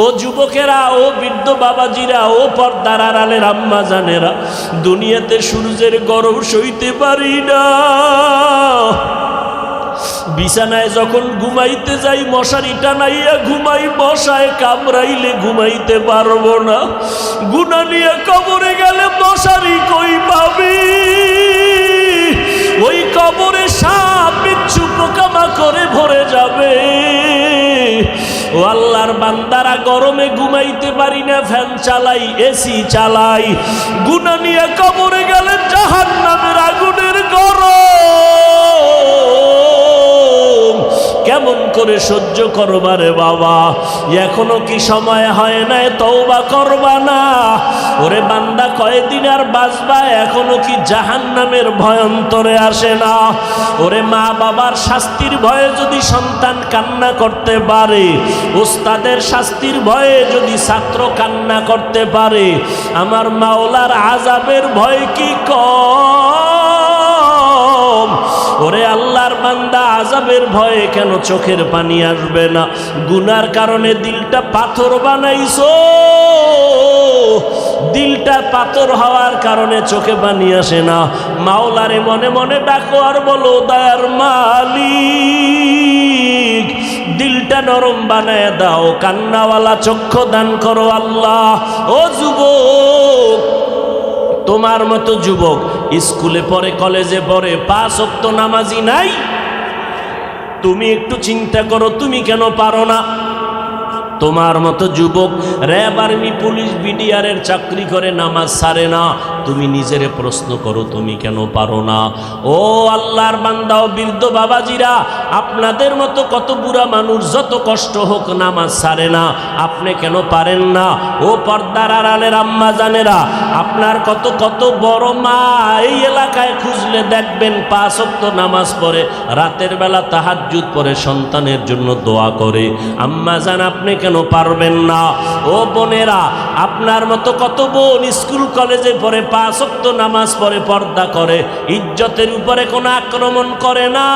ও যুবকেরা, ও বৃদ্ধ বাবাজিরা, ও পর্দার আড়ালের আম্মা জানেরা, দুনিয়াতে সূর্যের গরম সইতে পারি না। বিছানায় যখন ঘুমাইতে যাই মশারি টানাইয়া ঘুমাই, মশায় কামড়াইলে ঘুমাইতে পারবো না। গুনাহ নিয়ে কবরে গেলে মশারি কই পাবি? ওই কবরে সাপ বিচ্ছু পোকামাকড়ে ভরে যাবে। ও আল্লাহর বান্দারা, গরমে ঘুমাইতে পারি না, ফ্যান চালাই, এসি চালাই। গুনাহ নিয়ে কবরে গেলে জাহান্নামের আগুনের গরম কেমন করে সহ্য করবা রে বাবা? এখনো কি সময় হয় নাই তওবা করবা না? ওরে বান্দা, কয়দিন আর বাঁচবা? এখনো কি জাহান্নামের ভয় অন্তরে আসে না? ওরে মা বাবার শাস্তির ভয়ে যদি সন্তান কান্না করতে পারে, ওস্তাদের শাস্তির ভয়ে যদি ছাত্র কান্না করতে পারে, আমার মাওলার আযাবের ভয় কি কম? ওরে আল্লাহর বান্দা, আযাবের ভয়ে কেন চোখের পানি আসবে না? গুনার কারণে দিলটা পাথর বানাইছো, দিলটা পাথর হওয়ার কারণে চোখে পানি আসে না। মাওলারে মনে মনে ডাকো আর বলো, দয়ার মালিক, দিলটা নরম বানায় দাও, কান্নাওয়ালা চক্ষু দান করো আল্লাহ। ও যুবক, তোমার মতো যুবক স্কুলে পড়ে, কলেজে পড়ে, 5 ওয়াক্ত নামাজি নাই। তুমি একটু চিন্তা করো, তুমি কেন পারো না? তোমার মতো যুবক র্যাব, আর্মি, পুলিশ, বিডিআরের চাকরি করে, নামাজ ছাড়ে না। তুমি নিজেরে প্রশ্ন করো, তুমি কেন পারো না? ও আল্লাহর বান্দা ও বৃদ্ধ বাবাজিরা, আপনাদের মতো কত বুড়া মানুষ যত কষ্ট হোক নামাজ ছাড়ে না, আপনি কেন পারেন না? ও পর্দার আড়ালের আম্মা জানেরা, আপনার কত কত বড় মা এই এলাকায় খুঁজলে দেখবেন 5 ওয়াক্ত নামাজ পড়ে, রাতের বেলা তাহাজ্জুদ পড়ে, সন্তানের জন্য দোয়া করে। আম্মা জান, আপনি কেন পারবেন না? ও বোনেরা, আপনার মতো কত বোন স্কুল কলেজে পড়ে, 5 ওয়াক্ত নামাজ পড়ে, পর্দা করে, ইজ্জতের উপরে কোনো আক্রমণ করে না,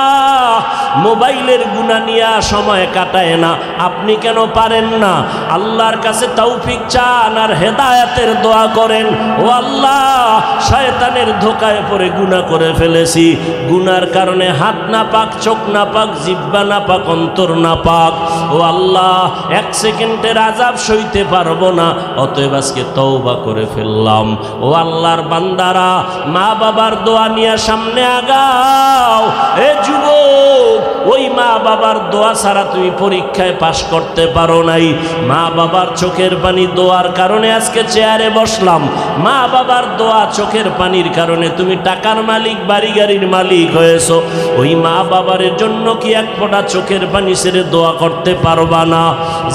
মোবাইলের গুনাহ নিয়ে সময় কাটায় না। আপনি কেন পারেন না? আল্লাহর কাছে তৌফিক চান আর হেদায়েতের দোয়া করেন। ও আল্লাহ, শয়তানের ধোকায় পড়ে গুনাহ করে ফেলেছি, গুনার কারণে হাত না পাক, চোখ না পাক, জিহ্বা না পাক, অন্তর না পাক। ও আল্লাহ, 1 সেকেন্ডের আযাব সইতে পারবো না, অতএব আজকে তওবা করে ফেললাম। ও আল্লাহর বান্দারা, মা বাবার দোয়া নিয়ে সামনে আগাও। এ যুবক, ওই মা বাবার দোয়া ছাড়া তুমি পরীক্ষায় পাশ করতে পারো নাই। মা বাবার চোখের পানি দোয়ার কারণে আজকে চেয়ারে বসলাম। মা বাবার দোয়া, চোখের পানির কারণে তুমি টাকার মালিক, বাড়ি গাড়ির মালিক হয়েছো। ওই মা বাবার জন্য কি এক ফোঁটা চোখের পানি ছেড়ে দোয়া করতে পারবা না?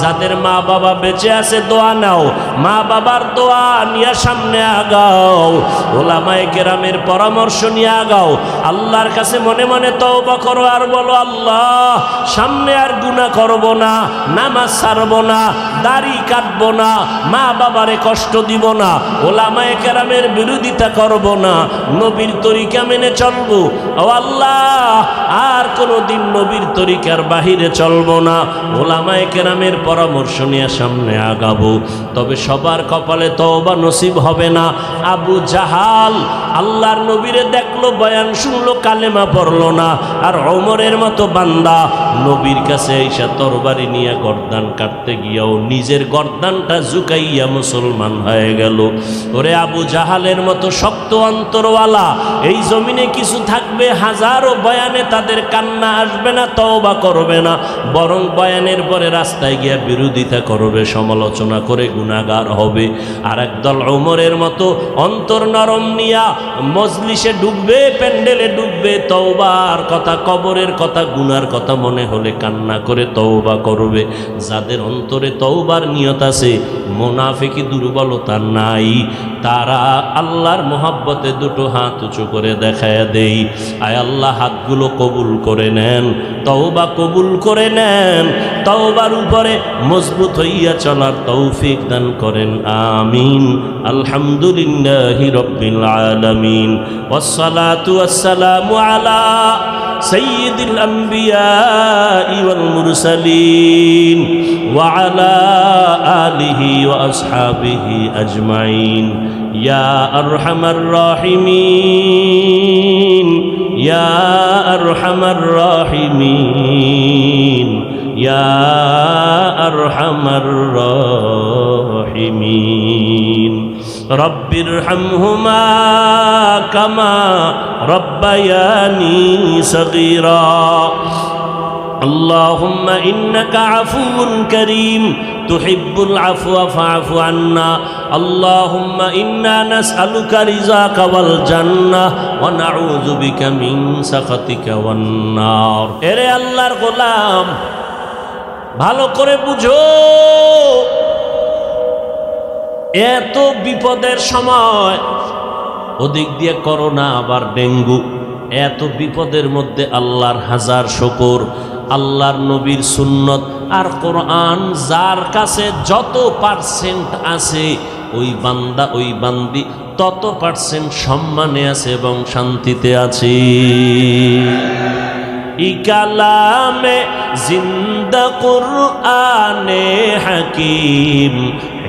যাদের মা বাবা বেঁচে আছে দোয়া নাও, মা বাবার দোয়া নিয়ে সামনে আগাও, ওলামায়ে কেরামের পরামর্শ নিয়ে আগাও। আল্লাহর কাছে মনে মনে তওবা করো আর বলো, আল্লাহ, সামনে আর গুনাহ করব না, নামাজ ছাড়বো না, দাড়ি কাটবো না, মা বাবারে কষ্ট দিব না, ওলামায়ে কেরামের বিরোধিতা করব না, নবীর তরিকা মেনে চলবো। ও আল্লাহ, আর কোনোদিন নবীর তরিকার বাহিরে চলবো না, ওলামায়ে কেরামের পরামর্শ নিয়ে সামনে আগাবো। তবে সবার কপালে তওবা নসিব হবে না। আবু জাহাল আল্লাহর নবীরে দেখলো, বয়ান শুনলো, কালেমা পড়লো না। আর ওমরের মতো বান্দা নবীর কাছে এসে তরবারি নিয়ে গর্দান কাটতে গিয়াও নিজের গর্দানটা ঝুঁকাইয়া মুসলমান হয়ে গেল। ওরে আবু জাহালের মতো শক্ত অন্তরওয়ালা এই জমিনে কিছু থাকবে, হাজারো বয়ানে তাদের কান্না আসবে না, তওবা করবে না, বরং বয়ানের পরে রাস্তায় গিয়া বিরোধিতা করবে, সমালোচনা করে গুনাহগার হবে। আর একদল ওমরের মতো অন্তর নরম নিয়া মজলিসে ডুববে, প্যান্ডেলে ডুববে, তওবার কথা, কবরের কথা, গুনার কথা মনে হলে কান্না করে তওবা করবে। যাদের অন্তরে তওবার নিয়ত আছে, মুনাফিকি দুর্বলতা নাই, তারা আল্লাহর মোহাব্বতে দুটো হাত উঁচু করে দেখায় দেই, আয় আল্লাহ হাতগুলো কবুল করে নেন, তওবা কবুল করে নেন, তওবার উপরে মজবুত হইয়া চলার তৌফিক দান করেন, আমিন। আলহামদুলিল্লাহি রাব্বিল আলামিন, ওয়াসসালাতু ওয়াসসালামু আলা সাইয়্যিদিল আমবিয়া ওয়াল মুরসালিন ওয়া আলা آله وأصحابه أجمعين يا أرحم الراحمين يا أرحم الراحمين يا أرحم الراحمين رب ارحمهما كما ربياني صغيرا اللهم إنك عفو كريم تحب العفو فاعف عنا اللهم إنا نسألك رضاك والجنة ونعوذ بك من سخطك والنار এরে আল্লাহর গোলাম ভালো করে বুঝো এত বিপদের সময় ওদিক দিয়ে করোনা আবার ডেঙ্গু এত বিপদের মধ্যে আল্লাহর হাজার শুকর আল্লাহর নবীর সুন্নত আর কোরআন যার কাছে যত পার্সেন্ট আছে ওই বান্দা ওই বান্দি তত পার্সেন্ট সম্মানে আছে এবং শান্তিতে আছে ইকালামে জিন্দা কুরআনে হাকিম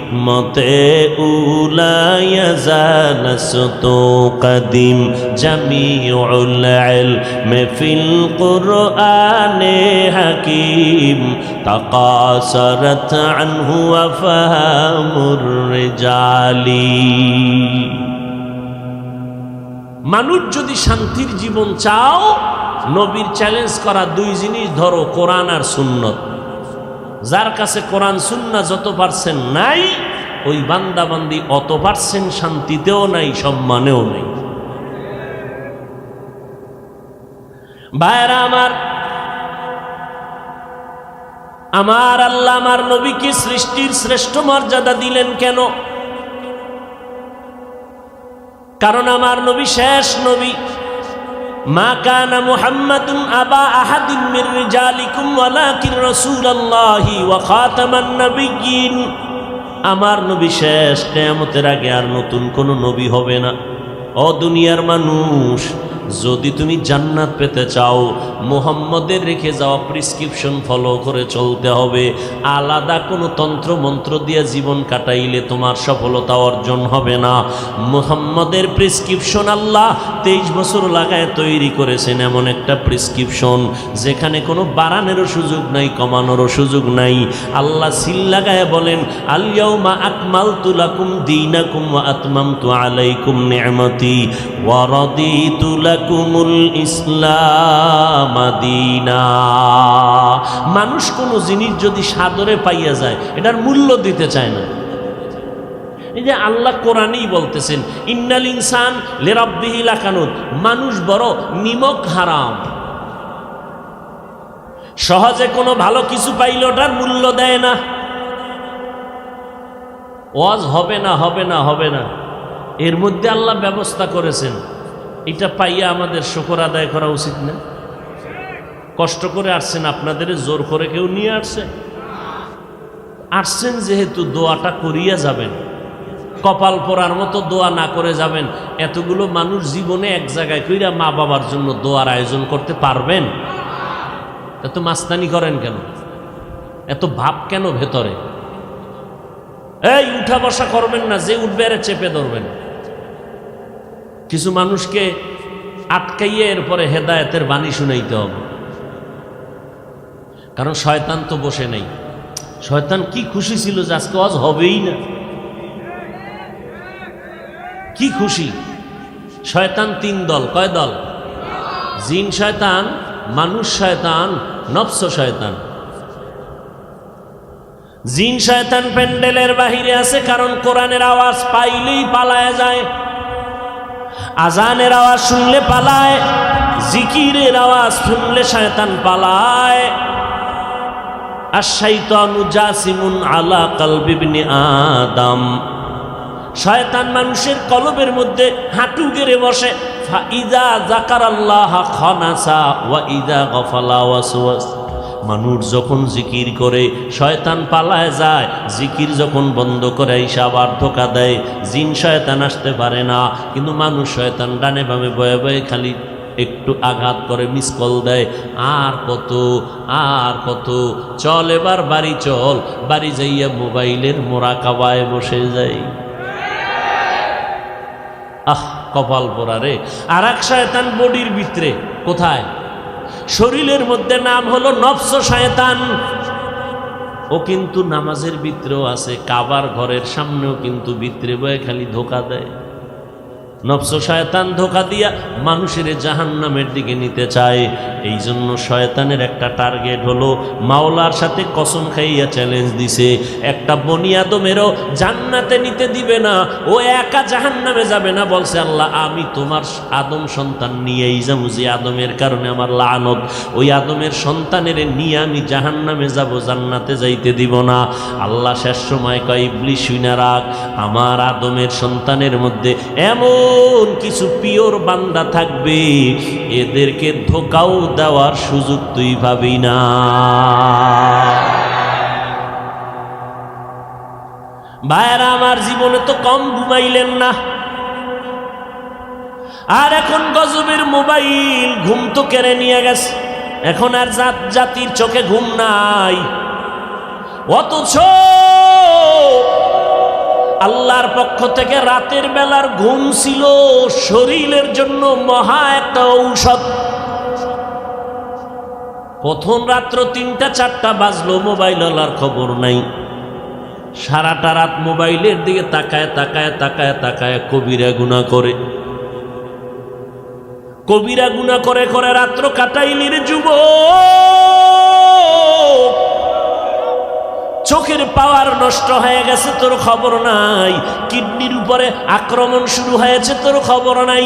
হিকমতে উলায়া জালাসতু কদিম জামিউল ইলমি ফিল কুরআনে হাকিম তাকাসারাত আনহু আফহামুর রিজালি মানুষ যদি শান্তির জীবন চাও নবীর চ্যালেঞ্জ করা দুই জিনিস ধরো কোরআন আর সুন্নত যার কাছে কোরআন সুন্নাহ যত পার্সেন্ট নাই ওই বান্দা বান্দি অত পার্সেন্ট শান্তিতেও নাই সম্মানেও নাই ভাইরা আমার আল্লাহ আমার নবীকে সৃষ্টির শ্রেষ্ঠ মর্যাদা দিলেন কেন কারণ আমার নবী শেষ নবী মা কানা মুহাম্মাদুন আবা আহাদিন মির রিজালিকুম ওয়ালাকিন রাসূলুল্লাহি ওয়া খাতামান নাবিয়্যিন আমার নবী শেষ কিয়ামতের আগে আর নতুন কোন নবী হবে না ও দুনিয়ার মানুষ যদি তুমি জান্নাত পেতে চাও মুহাম্মদের রেখে যাওয়া প্রেসক্রিপশন ফলো করে চলতে হবে আলাদা কোনো তন্ত্র মন্ত্র দিয়ে জীবন কাটাইলে তোমার সফলতা অর্জন হবে না মুহাম্মদের প্রেসক্রিপশন আল্লাহ 23 বছর লাগায় তৈরি করেছেন এমন একটা প্রেসক্রিপশন যেখানে কোনো বাড়ানোরও সুযোগ নাই কমানোরও সুযোগ নাই আল্লাহ সিল লাগায় বলেন আল ইয়াউমা আকমালতু লাকুম দীনাকুম ওয়া আতমামতু আলাইকুম নি'মাতি ওয়া রাদিতু লাকুমুল ইসলাম দীনা মানুষ কোনো জিনিস যদি সাদরে পাইয়া যায় এটার মূল্য দিতে চায় না এই যে আল্লাহ কোরআনেই বলতেছেন ইন্নাল ইনসান লিরাব্বিহি লাকানুত মানুষ বড় নিমক হারাম সহজে কোনো ভালো কিছু পাইলে ওটার মূল্য দেয় না ওয়াজ হবে না হবে না হবে না এর মধ্যে আল্লাহ ব্যবস্থা করেছেন এটা পাইয়া আমাদের শুকর আদায় করা উচিত না কষ্ট করে আসছেন আপনাদের জোর করে কেউ নিয়ে আসছেন যেহেতু দোয়াটা করিয়া যাবেন কপাল পরার মতো দোয়া না করে যাবেন এতগুলো মানুষ জীবনে এক জায়গায় কইরা মা বাবার জন্য দোয়ার আয়োজন করতে পারবেন এত মাস্তানি করেন কেন এত ভাব কেন ভেতরে এই উঠা বসা করবেন না যে উঠবে আরে চেপে ধরবেন কিছু মানুষকে আটকাইয়ে এরপরে হেদায়েতের বাণী শুনাইতে হবে কারণ শয়তান তো বসে নেই শয়তান কি খুশি ছিল যে আজকে ওয়াজ হবেই না কি খুশি শয়তান তিন দল কয় দল জিন শয়তান মানুষ শয়তান নফস শয়তান জিন শয়তান প্যান্ডেলের বাহিরে আছে কারণ কোরআনের আওয়াজ পাইলেই পালায় যায় আজানের আওয়াজ শুনলে পালায় জিকিরের আওয়াজ শুনলে শয়তান পালায় আশ-শাইতানু জাসিমুন আলা কলবি ইবনে আদম শয়তান মানুষের কলবের মধ্যে হাঁটু গেড়ে বসে ফাইদা যাকারাল্লাহ খানাসা ওয়া ইদা গফালা ওয়াসওয়াস মানুষ যখন জিকির করে শয়তান পালায় যায় জিকির যখন বন্ধ করে আইসা আবার ধোকা দেয় জিন শয়তান আসতে পারে না কিন্তু মানুষ শয়তান ডানে বামে বয়ে বয়ে খালি একটু আঘাত করে মিস কল দেয়, আর কত চল এবার বাড়ি চল, বাড়ি যাইয়া মোবাইলের মোরাকাবায় বসে যাই। কপাল পোড়া রে। আর এক শয়তান বডির ভিতরে, কোথায়? শরীরের মধ্যে, নাম হলো নফস শয়তান। ও কিন্তু নামাজের ভিতরেও আছে, কাবার ঘরের সামনেও কিন্তু ভিতরে বয়ে খালি ধোকা দেয়। নফস শয়তান ধোকা দিয়া মানুষের জাহান্নামের দিকে নিতে চায়। এই জন্য শয়তানের একটা টার্গেট হলো, মাওলার সাথে কসম খাইয়া চ্যালেঞ্জ দিছে, একটা বনি আদমেরও জান্নাতে নিতে দিবে না, ও একা জাহান্নামে যাবে না। বলছে আল্লাহ, আমি তোমার আদম সন্তান নিয়েই যাবো, যে আদমের কারণে আমার লানত, ওই আদমের সন্তানের নিয়ে আমি জাহান্নামে যাব, জান্নাতে যাইতে দিব না। আল্লাহ শেষ সময় কয়, ইবলিস শুইনা রাখ, আমার আদমের সন্তানের মধ্যে এমন কিছু পিওর বান্দা থাকবে, এদেরকে ধোকাও দেওয়ার সুযোগ তুই ভাবি না। ভাইরা আমার, জীবনে তো কম ঘুমাইলেন না, আর এখন গজবের মোবাইল ঘুম তো কেড়ে নিয়ে গেছে। এখন আর জাতির চোখে ঘুম নাই, অথচ আল্লাহর পক্ষ থেকে রাতের বেলার ঘুম ছিল শরীরের জন্য মহা একটা ঔষধ। প্রথম রাত্র ৩টা-৪টা বাজলো, মোবাইল আল্লাহর খবর নাই। সারাটা রাত মোবাইলের দিকে তাকায় তাকায় তাকায় তাকায় কবিরা গুনাহ করে, কবিরা গুনাহ করে করে রাত্র কাটাইলির যুবক। চোখের পাওয়ার নষ্ট হয়ে গেছে, তোর খবর নাই। কিডনির উপরে আক্রমণ শুরু হয়েছে, তোর খবর নাই।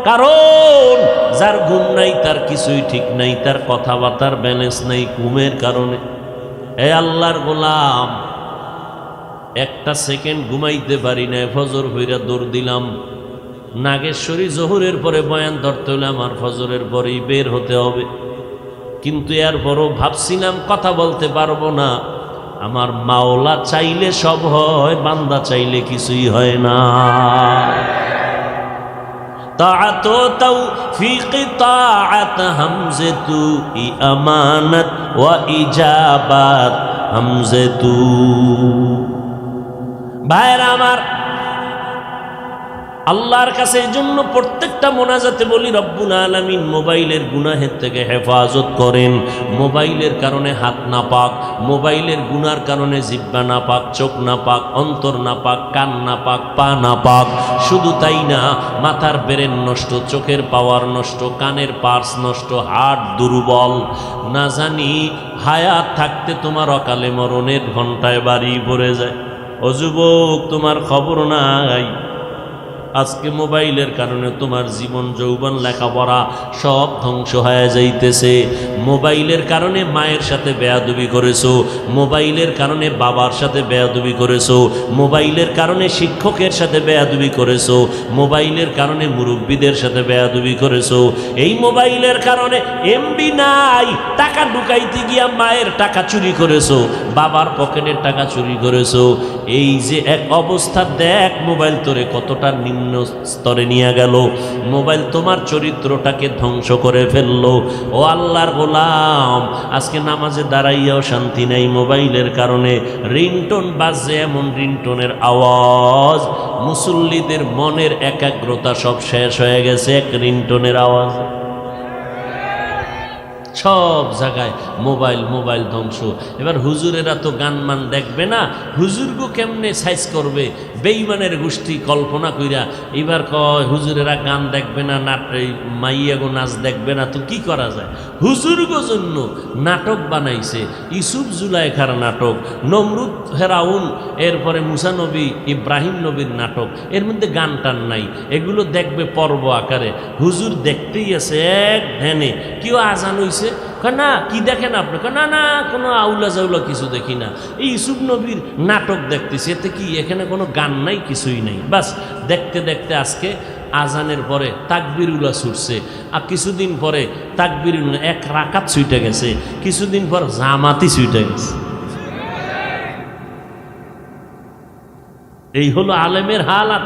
কারণ যার ঘুম নাই তার কিছুই ঠিক নাই, তার কথাবার্তার ব্যালেন্স নাই ঘুমের কারণে। হে আল্লাহর গোলাম, একটা সেকেন্ড ঘুমাইতে পারি না, ফজর হইরা দৌড় দিলাম। নাগেশ্বরী জোহরের পরে বয়ান ধরতে হলে আমার ফজরের পরেই বের হতে হবে, কিন্তু এরপরও ভাবছিলাম কথা বলতে পারবো না। আমার মাওলা চাইলে সব হয়, বান্দা চাইলে কিছুই হয় না। তাআত তাওফীক তাআত হামজাতু আমানাত ওয়া ইজাবাত হামজাতু। ভাইরা আমার, আল্লাহর কাছে এই জন্য প্রত্যেকটা মোনাজাতে বলি, রব্বুল আলামিন মোবাইলের গুনাহের থেকে হেফাজত করেন। মোবাইলের কারণে হাত না পাক, মোবাইলের গুনার কারণে জিহ্বা না পাক, চোখ না পাক, অন্তর না পাক, কান না পাক, পা না পাক। শুধু তাই না, মাথার ব্রেন নষ্ট, চোখের পাওয়ার নষ্ট, কানের পার্স নষ্ট, হার্ট দুর্বল। না জানি হায়াত থাকতে তোমার অকালে মরণের ঘন্টায় বাড়ি পড়ে যায়। ও যুবক, তোমার খবর নাই, আজকে মোবাইলের কারণে তোমার জীবন যৌবন লেখাপড়া সব ধ্বংস হয়ে যাইতেছে। মোবাইলের কারণে মায়ের সাথে বেয়াদবি করেছো, মোবাইলের কারণে বাবার সাথে বেয়াদবি করেছো, মোবাইলের কারণে শিক্ষকের সাথে বেয়াদবি করেছো, মোবাইলের কারণে মুরব্বীদের সাথে বেয়াদবি করেছো। এই মোবাইলের কারণে এমবি নাই, টাকা ঢুকাইতে গিয়া মায়ের টাকা চুরি করেছো, বাবার পকেটের টাকা চুরি করেছো। এই যে এক অবস্থা, দেখ মোবাইল তোরে কতটা নিম্ন স্তরে নিয়ে গেল। মোবাইল তোমার চরিত্রটাকে ধ্বংস করে ফেললো। ও আল্লাহর গোলাম, আজকে নামাজে দাঁড়াইয়াও শান্তি নেই মোবাইলের কারণে। রিংটোন বাজে, এমন রিংটোনের আওয়াজ, মুসল্লিদের মনের একাগ্রতা সব শেষ হয়ে গেছে এক রিংটোনের আওয়াজ। সব জায়গায় মোবাইল, মোবাইল ধ্বংস। এবার হুজুরেরা তো গান মান দেখবে না, হুজুরগো কেমনে সাইজ করবে? বেঈমানের গোষ্ঠী কল্পনা কইরা এবার কয় হুজুরেরা গান দেখবে না, মাইয়াগো নাচ দেখবে না, তো কি করা যায়? হুজুরগো জন্য নাটক বানাইছে, ইউসুফ জুলাইখার নাটক, নমরুদ ফেরাউন, এরপরে মুসা নবী, ইব্রাহিম নবীর নাটক। এর মধ্যে গান টান নাই, এগুলো দেখবে পর্ব আকারে। হুজুর দেখতেই আছে এক ধ্যানে। কেউ আজান হইছে, না কি দেখেন আপনি? না না, কোনো আউলা জাউলা কিছু দেখি না, এই ইউসুফ নবীর নাটক দেখতেছি। এতে কি, এখানে কোনো গান নাই, কিছুই নাই। বাস দেখতে দেখতে আজকে আজানের পরে তাকবিরুল্লাহ ছুটছে, আর কিছুদিন পরে তাকবিরুল্লাহ এক রাকাত ছুটে গেছে, কিছুদিন পর জামাতি ছুটে গেছে। এই হলো আলেমের হালাত।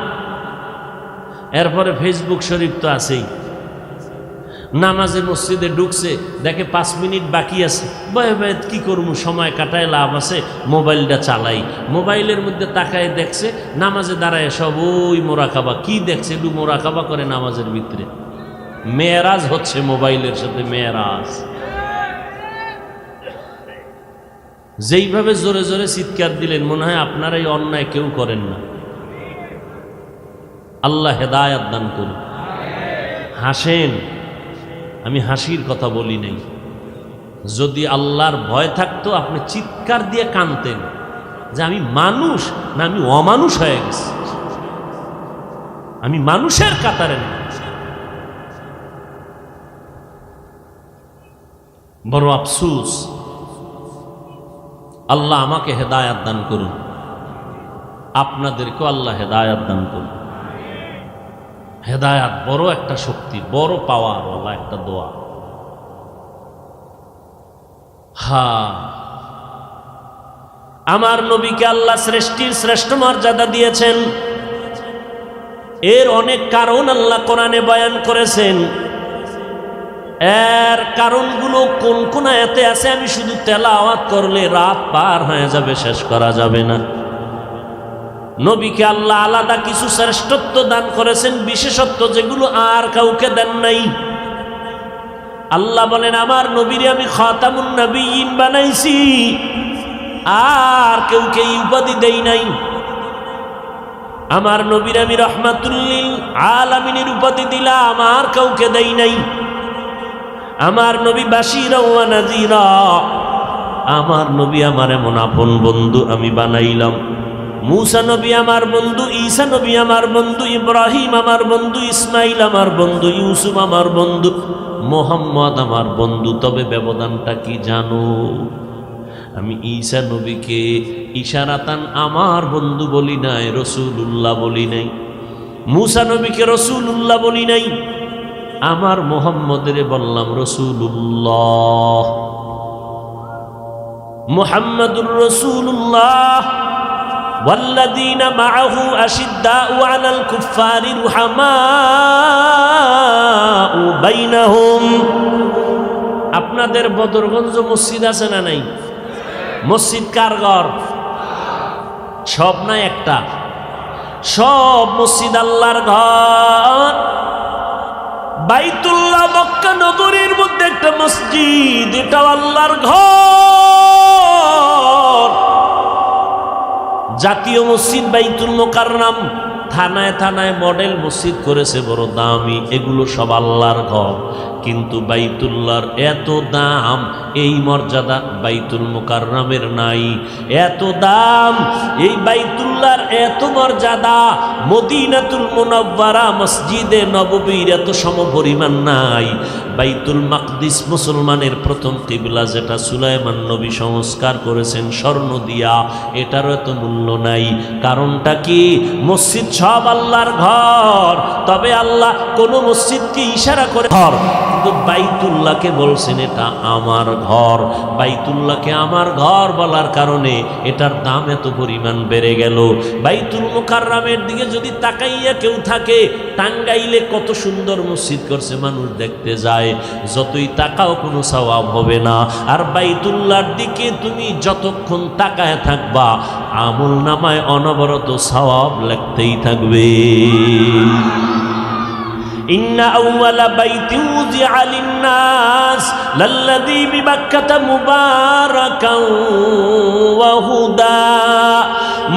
এরপরে ফেসবুক শরীফ তো আছেই। নামাজে মসজিদে ঢুকছে, দেখে 5 মিনিট বাকি আছে, ভয়ে ভয়ে কি করবো, সময় কাটায় লাভ আছে, মোবাইলটা চালাই। মোবাইলের মধ্যে তাকায় দেখছে নামাজে দাঁড়ায় সব ওই মোরাকাবা। কি দেখছে? একটু মোরাকাবা করে নামাজের ভিতরে। মেয়েরাজ হচ্ছে মোবাইলের সাথে মেয়েরাজ। যেইভাবে জোরে জোরে চিৎকার দিলেন, মনে হয় আপনারা এই অন্যায় কেউ করেন না। আল্লাহ হেদায়াত দান করুন। হাসেন, আমি হাসির কথা বলি নাই। যদি আল্লাহর ভয় থাকতো আপনি চিৎকার দিয়ে কাঁদতেন যে আমি মানুষ না আমি অমানুষ হয়ে গেছি, আমি মানুষের কাতারে না। বড় আফসোস। আল্লাহ আমাকে হেদায়াত দান করুন, আপনাদেরকেও আল্লাহ হেদায়াত দান করুন। হেদায়াত বড় একটা শক্তি, বড় পাওয়ার ওয়ালা একটা দোয়া। আমার নবীকে আল্লাহ সৃষ্টির শ্রেষ্ঠ মর্যাদা দিয়েছেন। এর অনেক কারণ আল্লাহ কোরআনে বয়ান করেছেন। এর কারণগুলো কোন কোন আয়াতে আছে আমি শুধু তেলাওয়াত করলে রাত পার হয়ে যাবে, শেষ করা যাবে না। নবীকে আল্লাহ আলাদা কিছু শ্রেষ্ঠত্ব দান করেছেন, বিশেষত্ব যেগুলো আর কাউকে দেন নাই। আল্লাহ বলেন আমার নবীরে আমি খাতামুন নবিয়্যিন বানাইছি, আর কেউকে এই উপাধি দেই নাই। আমার নবীর আমি রহমাতুল লিল আলামিনের উপাধি দিলাম, আর কাউকে দেই নাই। আমার নবী বাশীরা ওয়া নাযীরা, আমার নবী আমার এমন আপন বন্ধু আমি বানাইলাম। মূসা নবী আমার বন্ধু, ঈসা নবী আমার বন্ধু, ইব্রাহিম আমার বন্ধু, ইসমাইল আমার বন্ধু, ইউসুফ আমার বন্ধু, মুহাম্মদ আমার বন্ধু। তবে ব্যবধানটা কি জানো? আমি ঈসা নবীকে ইশারাতান আমার বন্ধু বলি নাই, রাসূলুল্লাহ বলি নাই। মূসা নবীকে রাসূলুল্লাহ বলি নাই। আমার মুহাম্মদের বললাম রাসূলুল্লাহ। মুহাম্মাদুর রাসূলুল্লাহ ওয়াল্লাযীনা মাআহু আশিদ্দাউ আলাল কুফফারি রুহামাউ বাইনাহুম। আপনাদের বদরগঞ্জ মসজিদ আছে না নাই? মসজিদ কার ঘর? সব না একটা? সব মসজিদ আল্লাহর ঘর। বাইতুল্লাহ মক্কা নগরীর মধ্যে একটা মসজিদ, এটা আল্লাহর ঘর। জাতীয় মসজিদ বাইতুল মুকাররম, থানায় থানায় মডেল মসজিদ করেছে বড় দামি, এগুলো সব আল্লাহর ঘর। কিন্তু বাইতুল্লাহর এত দাম, এই মর্যাদা বাইতুল মুকাররমের নাই। এত দাম এই বাইতুল্লাহর, এত মর্যাদা মদিনাতুল মুনাওয়ারা মসজিদে নববীর এত সমপরিমাণ নাই। বাইতুল মাকদিস মুসলমানের প্রথম কিবলা, যেটা সুলাইমান নবী সংস্কার করেছেন স্বর্ণ দিয়া, এটারও এত মূল্য নাই। কারণটা কি? মসজিদ সব আল্লাহর ঘর, তবে আল্লাহ কোন মসজিদকে ইশারা করে ঘর, কিন্তু বাইতুল্লাহকে বলছেন এটা আমার ঘর। বাইতুল্লাহকে আমার ঘর বলার কারণে এটার দাম এত পরিমাণ বেড়ে গেল। বাইতুল মুকাররমের দিকে যদি তাকাইয়া কেউ থাকে, টাঙ্গাইলে কত সুন্দর মসজিদ করছে, মানুষ দেখতে যায়, যতই তাকাও কোনো সওয়াব হবে না। আর বাইতুল্লাহর দিকে তুমি যতক্ষণ তাকায় থাকবা, আমল নামায় অনবরত সওয়াব লাগতেই থাকবে। ইন্না আউওয়ালা বাইতিন উযিআ লিন-নাস লাল্লাযী বিবাক্কাতা মুবারাকান ওয়া হুদা,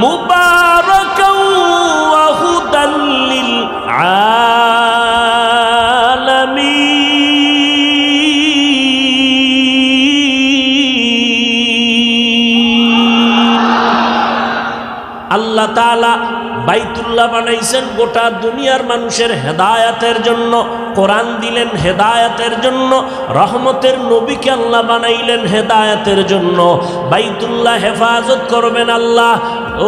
মুবারাকান ওয়া হুদাল লিল আলামিন। আল্লাহ তাআলা বাইতুল্লাহ বানাইছেন গোটা দুনিয়ার মানুষের হেদায়াতের জন্য। কোরআন দিলেন হেদায়াতের জন্য, রহমতের নবীকে আল্লাহ বানাইলেন হেদায়াতের জন্য। বাইতুল্লাহ হেফাজত করবেন আল্লাহ।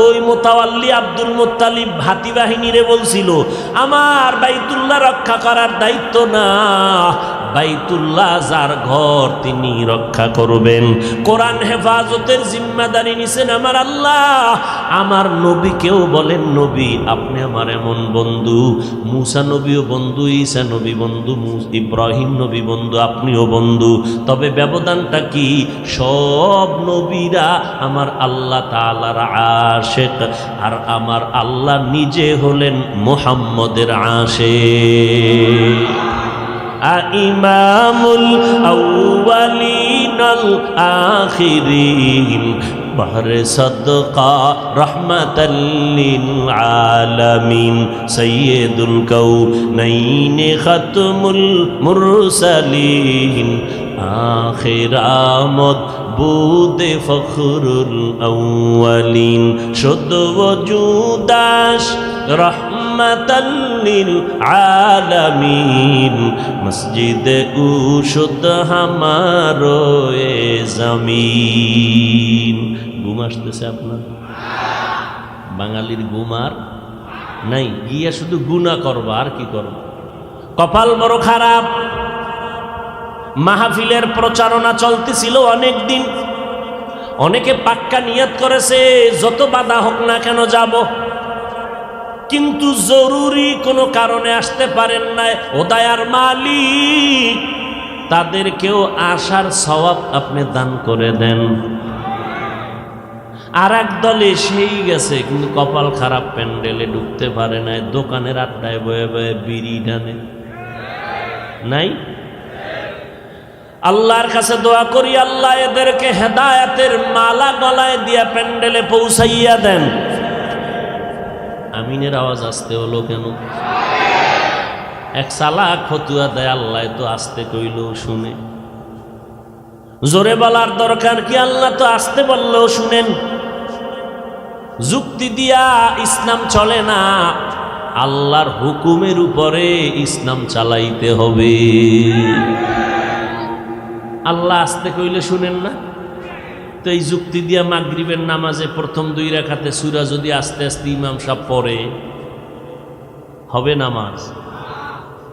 ওই মুতাওয়াল্লি আব্দুল মুত্তালিব হাতি বাহিনীরে বলছিল, আমার বাইতুল্লাহ রক্ষা করার দায়িত্ব না, বাইতুল্লাহ যার ঘর তিনি রক্ষা করবেন। কোরআন হেফাজতের জিম্মাদারি নিছেন আমার আল্লাহ। আমার নবীকেও বলেন, নবী আপনি আমার এমন বন্ধু, মুসা নবীও বন্ধু, ঈসা নবী বন্ধু, ইব্রাহিম নবী বন্ধু, আপনিও বন্ধু। তবে ব্যবধানটা কি? সব নবীরা আমার আল্লাহ তাআলার আশিক, আর আমার আল্লাহ নিজে হলেন মুহাম্মদের আশিক। ইমামুল আউয়ালিন আল আখিরিন বাহরে সদকা রহমাতাল লিল আলামিন সাইয়্যিদুল কাউনাইন খাতমুল মুরসালিন আখির আমদ বুদে ফখরুল আউয়ালিন শুদ্ধ ওজুদাস রহমাতাল লিল আলামিন মসজিদে উশুদ হামারো এ জমিন। ঘুম আসতেছে আপনার? বাঙালির ঘুম আর নাই, গিয়া শুধু গুনাহ করবা আর কি করবা। কপাল বড় খারাপ। মাহফিলের প্রচারণা চলতেছিল অনেক দিন, অনেকে পাক্কা নিয়ত করেছে যত বাধা হোক না কেন যাব, কিন্তু জরুরি কোনো কারণে আসতে পারেন নাই। ও দয়ার মালিক, তাদেরকেও আসার সওয়াব আপনি দান করে দেন। আর এক দলে সেই গেছে, কিন্তু কপাল খারাপ, প্যান্ডেলে ঢুকতে পারে নাই, দোকানের আড্ডায় বয়ে বয়ে বিড়ি টানে। নাই? আল্লাহর কাছে দোয়া করি, আল্লাহ এদেরকে হেদায়েতের মালা গলায় দিয়া প্যান্ডেলে পৌঁছাইয়া দেন। আমিনের আওয়াজ আসতে হলো কেন? এক চালাক ফতুয়া দেয়, আল্লাহ তো আসতে কইলেও শুনে। জোরে বলার দরকার কি? আল্লাহ তো আসতে বললেও শুনেন। যুক্তি দিয়া ইসলাম চলে না, আল্লাহর হুকুমের উপরে ইসলাম চালাইতে হবে। আল্লাহ আসতে কইলে শুনেন না, তো এই যুক্তি দিয়া মাগরিবের নামাজে প্রথম 2 রাকাতে সূরা যদি আস্তে আস্তে ইমাম সাহেব পড়ে, হবে নামাজ?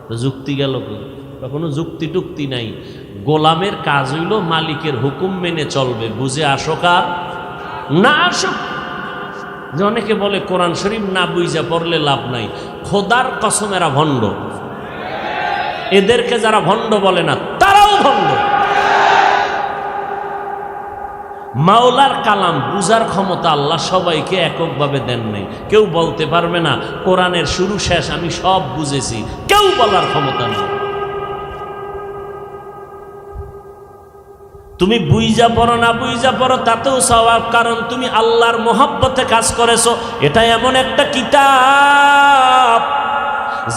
তো যুক্তি গেল কই? কোনো যুক্তি টুক্তি নাই। গোলামের কাজ হইল মালিকের হুকুম মেনে চলবে, বুঝে আসুক আর না আসুক। যে অনেকে বলে কোরআন শরীফ না বুঝা পড়লে লাভ নাই। খোদার কসম এরা ভণ্ড। এদেরকে যারা ভণ্ড বলে না, তারাও ভণ্ড। মাওলার কালাম বুঝার ক্ষমতা আল্লাহ সবাইকে এককভাবে দেন নাই। কেউ বলতে পারবে না কোরআনের শুরু শেষ আমি সব বুঝেছি, কেউ বলার ক্ষমতা নেই। তুমি বুইজা পড়ো না বুইজা পড়ো তাতেও সওয়াব, কারণ তুমি আল্লাহর মহব্বতে কাজ করেছো। এটা এমন একটা কিতাব,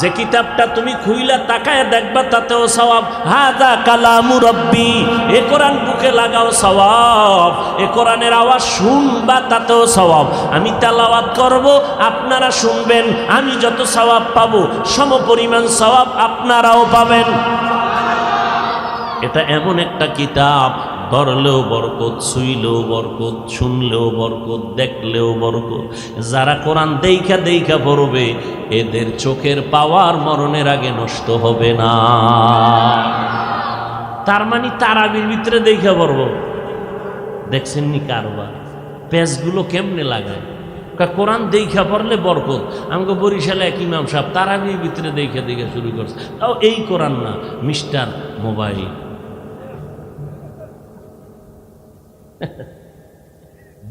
যে কিতাবটা তুমি খুইলা তাকায় দেখবা তাতেও সওয়াব। হাদা কালামু রব্বি, এ কোরআন বুকে লাগাও সওয়াব। এ কোরআনের আওয়াজ শুনবা তাতেও সওয়াব। আমি তেলাওয়াত করব, আপনারা শুনবেন, আমি যত সওয়াব পাবো সমপরিমাণ সওয়াব আপনারাও পাবেন। এটা এমন একটা কিতাব, ধরলেও বরকত, ছুইলেও বরকত, শুনলেও বরকত, দেখলেও বরকত। যারা কোরআন দেইখা দেইখা পড়বে, এদের চোখের পাওয়ার মরণের আগে নষ্ট হবে না। তার মানে তারাবির ভিতরে দেইখা পড়ব। দেখছেন নি কারবার পেজগুলো কেমনে লাগায়? কোরআন দেইখা পড়লে বরকত। আমাকে বরিশালে এক ইমাম সাহেব তারাবির ভিতরে দেইখা দেইখা শুরু করছে। তাও এই কোরআন না, মিস্টার মোবাইল।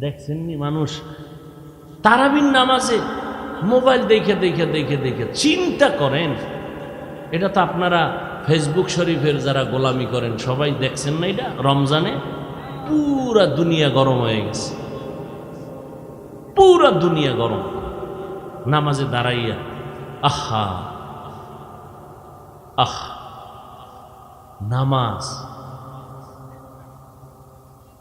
দেখছেন নি মানুষ তারাবির নামাজে মোবাইল দেখে দেখে দেখে দেখে। চিন্তা করেন, এটা তো আপনারা ফেসবুক শরীফের যারা গোলামি করেন সবাই দেখছেন না? এটা রমজানে পুরা দুনিয়া গরম হয়ে গেছে, পুরা দুনিয়া গরম। নামাজে দাঁড়াইয়া আহা আহ, নামাজ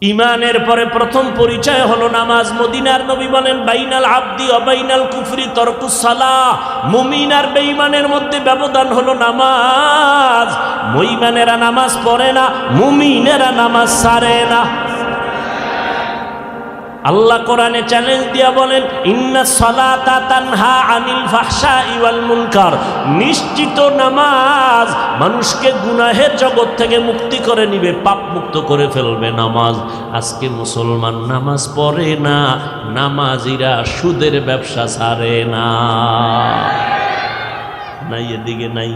ইমানের পরে প্রথম পরিচয় হলো নামাজ। মদিনার নবী বলেন, বাইনাল আবদি ওয়া বাইনাল কুফরি তারকুস সালাহ। মুমিন আর বেঈমানের মধ্যে ব্যবধান হলো নামাজ। মুমিনেরা নামাজ পড়ে না, মুমিনেরা নামাজ ছাড়ে না। আল্লাহ কোরআনে চ্যালেঞ্জ দিয়া বলেন, ইন্নাস সালাতা তানহা আনিল ফাহশাই ওয়াল মুনকার, নিশ্চিত নামাজ মানুষকে গুনাহের জগৎ থেকে মুক্তি করে নিবে, পাপ মুক্ত করে ফেলবে নামাজ। আজকে মুসলমান নামাজ পড়ে না, নামাজিরা সুদের ব্যবসা ছাড়ে না। নাই এদিকে নাই?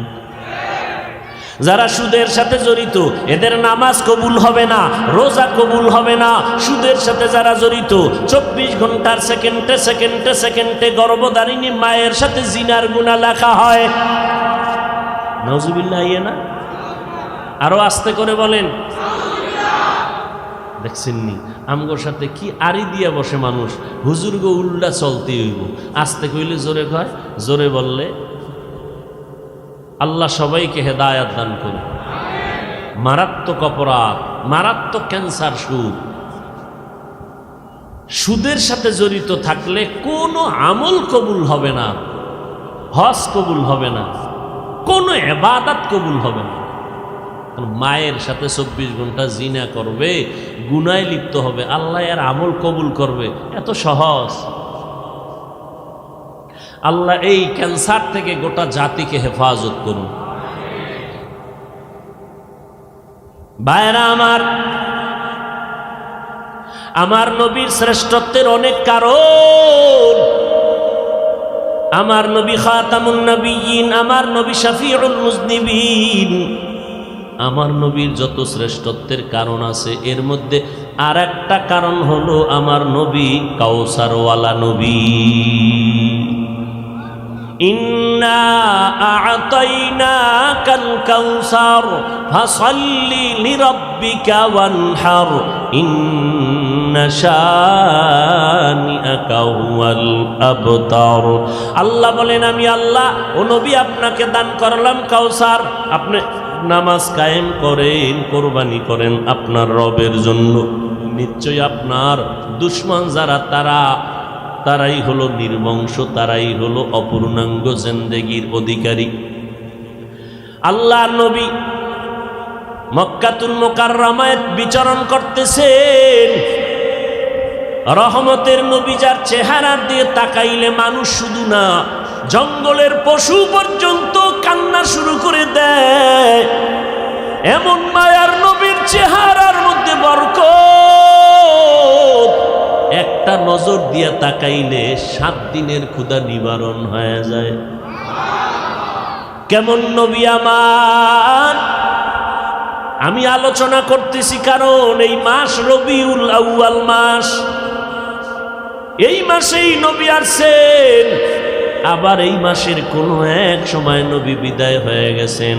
যারা সুদের সাথে জড়িত এদের নামাজ কবুল হবে না, রোজা কবুল হবে না। সুদের সাথে যারা জড়িত 24 ঘন্টার সেকেন্ডে সেকেন্ডে সেকেন্ডে গর্ভধারিণী মায়ের সাথে জিনার গুনাহ লেখা হয়। নাউজুবিল্লাহ, ইয়ে না? আরো আস্তে করে বলেন। দেখছেননি আমগোর সাথে কি আড়ি দিয়া বসে মানুষ, হুজুর গো উল্টা চলতে হইব। আস্তে কইলে জোরে কয়, জোরে বললে। আল্লাহ সবাইকে হেদায়াত দান করুন। মারাত্মক অপরাধ, মারাত্মক ক্যান্সার সুদ। সুদের সাথে জড়িত থাকলে কোনো আমল কবুল হবে না, হজ কবুল হবে না, কোনো ইবাদত কবুল হবে না। মায়ের সাথে 24 ঘন্টা জিনা করবে, গুনায় লিপ্ত হবে, আল্লাহ এর আমল কবুল করবে? এত সহজ? আল্লাহ এই ক্যান্সার থেকে গোটা জাতিকে হেফাজত করুন। ভাইরা আমার নবীর শ্রেষ্ঠত্বের অনেক কারণ। আমার নবী খাতামুন নবিয়্যিন, আমার নবী শাফিউল মুজনিবিন। আমার নবীর যত শ্রেষ্ঠত্বের কারণ আছে, এর মধ্যে আর একটা কারণ হলো আমার নবী কাউসারওয়ালা নবী। ইন্না আ'তাইনাকাল কাউসার ফাসাল্লি লিরাব্বিকা ওয়ানহার ইন্না শানিআকা হুয়াল আবতার। আল্লাহ বলেন, আমি আল্লাহ ও নবী আপনাকে দান করলাম কাউসার, আপনি নামাজ কায়েম করেন, কোরবানি করেন আপনার রবের জন্য। নিশ্চয় আপনার দুশমন যারা তারাই হলো নির্বংশ, তারাই হলো অপূর্ণাঙ্গ জিন্দেগির অধিকারী। আল্লাহ নবী মক্কাতুল মুকাররমায় বিচরণ করতেছেন। রহমতের নবী, যার চেহারার দিয়ে তাকাইলে মানুষ শুধু না, জঙ্গলের পশু পর্যন্ত কান্না শুরু করে দেয়। এমন মায়ার নবীর চেহারার মধ্যে বরকত, একটা নজর দিয়া তাকাইলে 7 দিনের ক্ষুধা নিবারণ হয়ে যায়। কেমন নবী আমার! আমি আলোচনা করতেছি কারণ এই মাস রবিউল আউয়াল মাস, এই মাসেই নবী আসছেন। আবার এই মাসের কোনো এক সময় নবী বিদায় হয়ে গেছেন।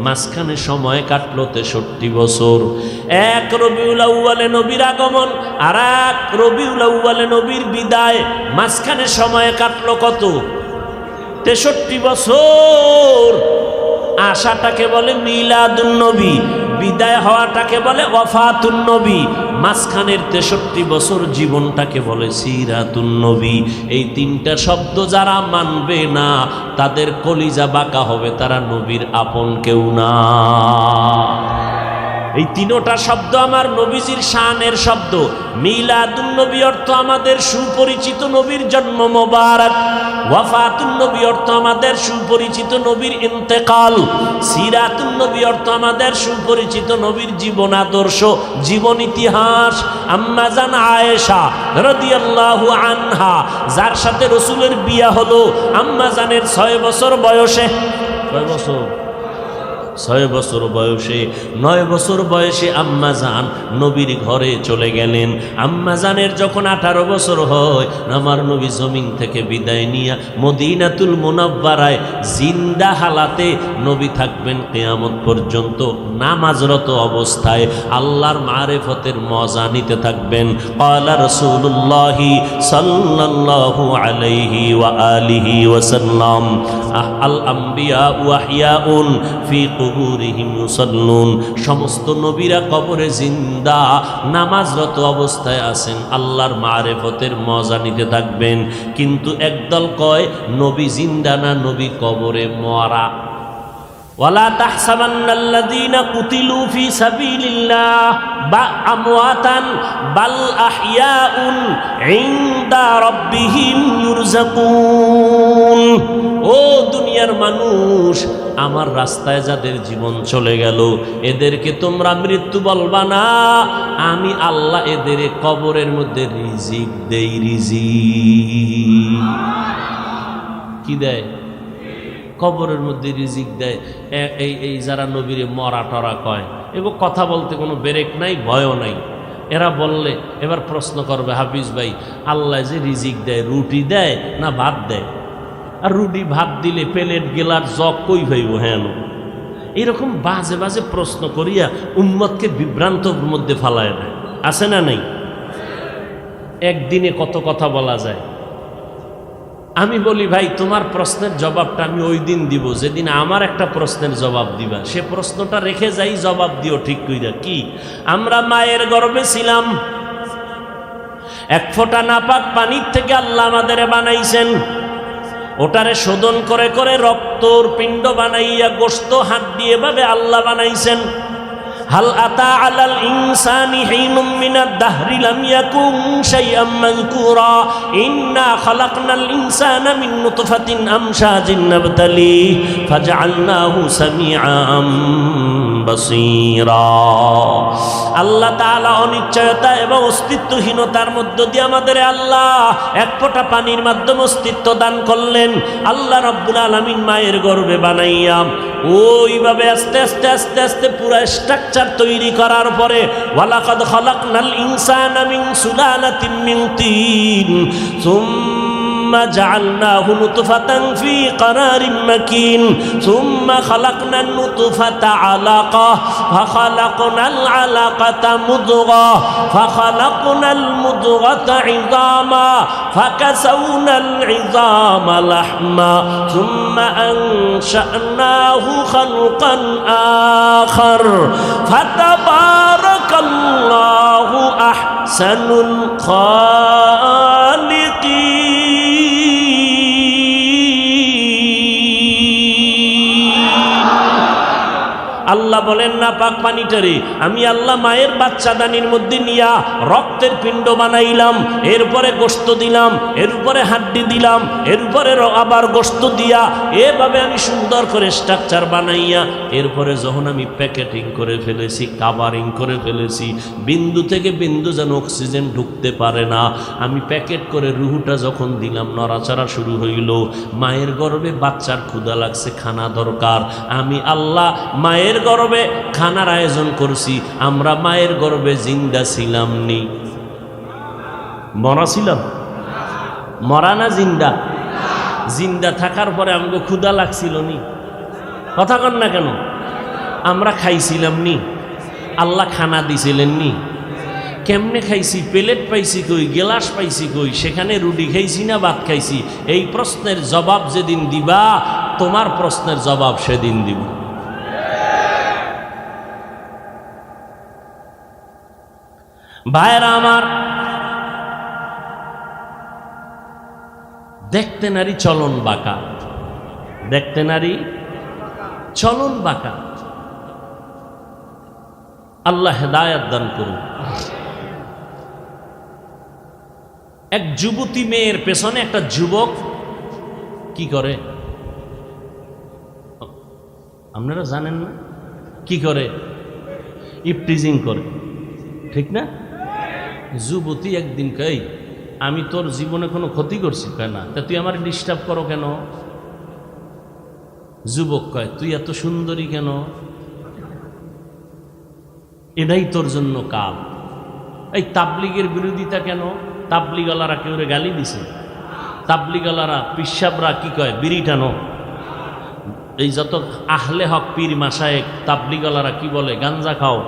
মাঝখানে সময় কাটলো 63 বছর। এক রবিউল আউয়ালে নবীর আগমন, আর এক রবিউল আউয়ালে নবীর বিদায়, মাঝখানে সময় কাটলো কত? 63 বছর। আশাটাকে বলে মিলাদুন নবী, বিদায় হওয়াটাকে বলে ওয়াফাতুন নবী। মাঝখানের 63 বছর জীবনটাকে বলে সিরাতুন নবী। এই 3টা শব্দ যারা মানবে না, তাদের কলিজা বাঁকা হবে, তারা নবীর আপন কেউ না। এই 3টা শব্দ আমার নবীজির শানের শব্দ। মিলাদুন নবী অর্থ আমাদের সুপরিচিত নবীর জন্ম মোবারক, ওয়াফাতুন নবী অর্থ আমাদের সুপরিচিত নবীর ইন্তেকাল, সিরাতুন নবী অর্থ আমাদের সুপরিচিত নবীর জীবন আদর্শ, জীবন ইতিহাস। আম্মা জান আয়েশা রাদিয়াল্লাহু আনহা, যার সাথে রাসূলের বিয়ে হলো আম্মা জানের 6 বছর বয়সে। 6 বছর? 6 বছর বয়সে, 9 বছর বয়সে আম্মা জান নবীর ঘরে চলে গেলেন। আম্মা জানের যখন 18 বছর হয়, আমার নবী জমিন থেকে বিদায় নিয়ে মদিনাতুল মুনাওয়ারায় জিন্দা হালাতে নবী থাকবেন কিয়ামত পর্যন্ত, নামাজরত অবস্থায় আল্লাহর মারিফতের মজা নিতে থাকবেন। ক্বালা রাসূলুল্লাহি সাল্লাল্লাহু আলাইহি ওয়া আলিহি ওয়াসাল্লাম, আল আম্বিয়া ওয়া আহইয়াউন ফি কুবুরিহিম ইউসাল্লুন। সমস্ত নবীরা কবরে জিন্দা, নামাজরত অবস্থায় আছেন, আল্লাহর মারিফতের মজা নিতে থাকবেন। কিন্তু একদল কয় নবী জিন্দা না, নবী কবরে মরা। ওয়ালা তাহসাবান্নাল্লাযীনা কুতিলু ফী সাবিলিল্লাহ আমওয়াতান বাল আহইয়াউন ইনদা রাব্বিহিম ইউরযাকুন। ও দুনিয়ার মানুষ, আমার রাস্তায় যাদের জীবন চলে গেল এদেরকে তোমরা মৃত্যু বলবা না, আমি আল্লাহ এদের কবরের মধ্যে রিজিক দেই। রিজিক কি দেয়? কবরের মধ্যে রিজিক দেয়। এই যারা নবীরে মরা টরা কয়, এগো কথা বলতে কোনো ব্রেক নাই, ভয়ও নাই। এরা বললে এবার প্রশ্ন করবে, হাফিজ ভাই আল্লাহ যে রিজিক দেয় রুটি দেয় না ভাত দেয়? আর রুটি ভাত দিলে প্লেট গেলার জগ কই ভাইব? হ্যাঁ, এরকম বাজে বাজে প্রশ্ন করিয়া উম্মতকে বিভ্রান্তর মধ্যে ফালায় দেয়। আছে না নাই? একদিনে কত কথা বলা যায়। আমি বলি ভাই তোমার প্রশ্নের জবাবটা আমি ওই দিন দিব যেদিন আমার একটা প্রশ্নের জবাব দিবা। সে প্রশ্নটা রেখে যাই, জবাব দিও ঠিক কইরা। কি? আমরা মায়ের গর্ভে ছিলাম, এক ফোঁটা নাপাক পানির থেকে আল্লাহ আমাদের বানাইছেন। ওটারে শোধন করে করে রক্তর পিণ্ড বানাইয়া গোশত হাড্ডি এভাবে আল্লাহ বানাইছেন। হাল আতা আলাল ইনসানি হিনুম মিনাদ দাহরি লাম ইয়াকুন শাইআম মাযকুরা ইন্না খালাকনাল ইনসানা মিন নুতফাতিন আমশাজিন নাবতালি ফাজআলনাহু সামিআম বাসীরা। আল্লাহ তাআলা অনিশ্চয়তা এবং অস্তিত্বহীনতার মধ্য দিয়ে আমাদের আল্লাহ এক ফোঁটা পানির মাধ্যমে অস্তিত্ব দান করলেন। আল্লাহ রাব্বুল আলামিন মায়ের গর্ভে বানাইয়া ওইভাবে আস্তে আস্তে আস্তে আস্তে পুরো স্ট্রাকচার তৈরি করার পরে ওয়ালাকাদ খালাকনাল ইনসানা মিন সুলালাতিন মিন তিন সুম্মা জাআলনাহু নুতফাতান ফি ক্বারারিন মাকিন সুম্মা খালাকনান নুতফাতা আলাকা ফাখালাকনাল আলাকাতা মুদগা ফাখালাকনাল মুদগাতা ইযামা ফাকাসাউনাল ইযামা লাহমা সুম্মা আনশা'নাহু খালকান আখার ফাতাবারাকাল্লাহু আহসানুল খালিকিন। আল্লাহ বলেন না পাক পানিটারে আমি আল্লাহ মায়ের বাচ্চাদানির মধ্যে নিয়া রক্তের পিণ্ড বানাইলাম, এরপরে গোশত দিলাম, এরপরে হাড্ডি দিলাম, এরপরে আবার গোশত দিয়া এভাবে আমি সুন্দর করে স্ট্রাকচার বানাইয়া এরপরে যখন আমি প্যাকেটিং করে ফেলেছি, কাভারিং করে ফেলেছি, বিন্দু থেকে বিন্দু যেন অক্সিজেন ঢুকতে পারে না, আমি প্যাকেট করে রুহুটা যখন দিলাম নড়াচড়া শুরু হইল। মায়ের গর্ভে বাচ্চার ক্ষুধা লাগছে, খানা দরকার। আমি আল্লাহ মায়ের গর্ভে খানার আয়োজন করছি। আমরা মায়ের গর্ভে জিন্দা ছিলাম নি? মরা ছিলাম? মরা না জিন্দা? জিন্দা থাকার পরে আমাকে ক্ষুধা লাগছিল নি? কথা কন না কেন? আমরা খাইছিলাম নি? আল্লাহ খানা দিছিলেন নি? কেমনে খাইছি? প্লেট পাইছি কই, গেলাস পাইছি কই? সেখানে রুটি খাইছি না ভাত খাইছি? এই প্রশ্নের জবাব যেদিন দিবা তোমার প্রশ্নের জবাব সেদিন দিব। ভাইরা আমার, দেখতে নারী চলন বাঁকা, দেখতে নারী চলন বাঁকা। আল্লাহ হেদায়েত দান করুন। এক যুবতী মেয়ের পেছনে একটা যুবক কি করে আপনারা জানেন না? কি করে? ইপটিজিং করে, ঠিক না? যুবতী একদিন কই আমি তোর জীবনে কোনো ক্ষতি করছি? কয় না। তা তুই আমার ডিস্টার্ব করো কেন? যুবক কয় তুই এত সুন্দরী কেন? এটাই তোর জন্য কাল। এই তাবলিগের বিরোধিতা কেন? তাবলিগওয়ালারা কেউ গালি দিছে? তাবলিগওয়ালারা পিসাবরা কি কয়? বিড়ি টানো। এই যত আহলে হক পীর মাশায়েখ তাবলিগওয়ালারা কি বলে? গাঞ্জা খাও,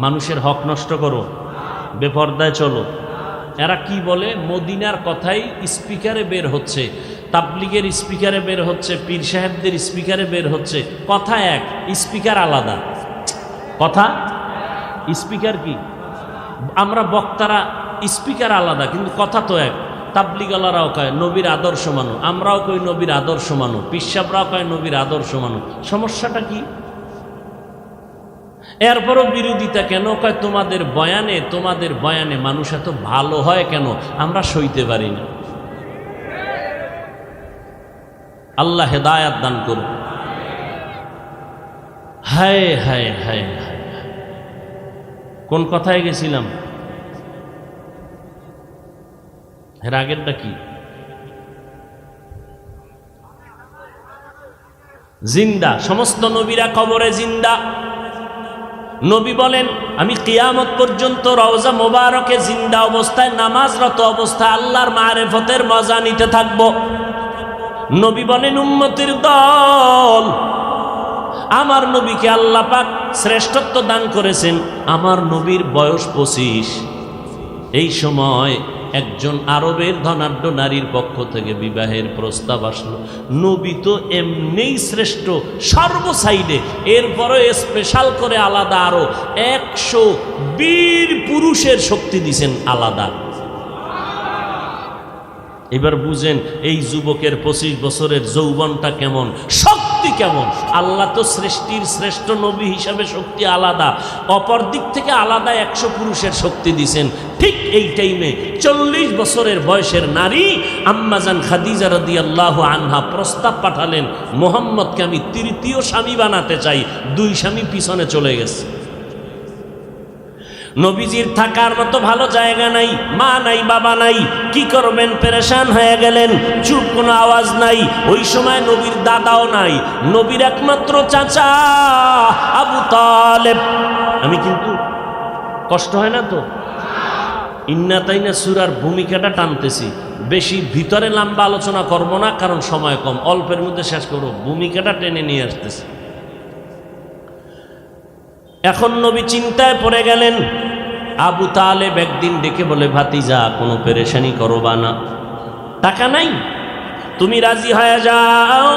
মানুষের হক নষ্ট করো, বেপরদায় চলো। এরা কি বলে? মদিনার কথাই স্পিকারে বের হচ্ছে, তাবলিগের স্পিকারে বের হচ্ছে, পীর সাহেবদের স্পিকারে বের হচ্ছে। কথা এক, স্পিকার আলাদা। কথা স্পিকার কি? আমরা বক্তারা স্পিকার আলাদা, কিন্তু কথা তো এক। তাবলিগালারাও কয় নবীর আদর্শ মানো, আমরাও কই নবীর আদর্শ মানো, পিসাবরাও কয় নবীর আদর্শ মানো। সমস্যাটা কি? এরপরও বিরোধিতা কেন? কয় তোমাদের বয়ানে মানুষ এত ভালো হয় কেন? আমরা সইতে পারি না। আল্লাহ হেদায়াত দান করুন। হায় হায় হায় হায়, কোন কথায় গেছিলাম? এর আগেরটা কি? জিন্দা, সমস্ত নবীরা কবরে জিন্দা। নবী বলেন আমি কিয়ামত পর্যন্ত রওজা মোবারকে জিন্দা অবস্থায় নামাজরত অবস্থায় আল্লাহর মারিফতের মজা নিতে থাকব। নবী বলেন উম্মতের দল, আমার নবীকে আল্লাহ পাক শ্রেষ্ঠত্ব দান করেছেন। আমার নবীর বয়স 25। এই সময় একজন আরবের ধনাঢ্য নারীর পক্ষ থেকে বিবাহের প্রস্তাব আসলো। নবী তো এমনিই শ্রেষ্ঠ সর্বসাইডে, এরপরে স্পেশাল করে আলাদা আরো 120 পুরুষের শক্তি দিছেন আলাদা। এবার বুঝেন এই যুবকের 25 বছরের যৌবনটা কেমন, শক্তি কেমন। আল্লাহ তো সৃষ্টির শ্রেষ্ঠ নবী হিসাবে শক্তি আলাদা, অপর দিক থেকে আলাদা 100 পুরুষের শক্তি দিছেন। ঠিক এই টাইমে 40 বছরের বয়সের নারী আম্মাজান খাদিজা রাদিয়াল্লাহু আনহা প্রস্তাব পাঠালেন, মুহাম্মদকে আমি তৃতীয় স্বামী বানাতে চাই। 2 স্বামী পিছনে চলে গেছে। নবীজির থাকার মতো ভালো জায়গা নাই, মা নাই, বাবা নাই, কি করবেন? পেরেশান হয়ে গেলেন। চুপ, কোনো আওয়াজ নাই। ওই সময় নবীর দাদাও নাই, নবীর একমাত্র চাচা আবু তালেব। আমি কিন্তু কষ্ট হয় না তো? ইন্না তাইনা সূরার ভূমিকাটা টানতেছি, বেশি ভিতরে লম্বা আলোচনা করব না, কারণ সময় কম, অল্পের মধ্যে শেষ করব। ভূমিকাটা টেনে নিয়ে আসতেছি। এখন নবী চিন্তায় পড়ে গেলেন। আবু তালেব একদিন ডেকে বলে, ভাতিজা কোনো পেরেশানি করবা না, টাকা নাই, তুমি রাজি হয়ে যাও।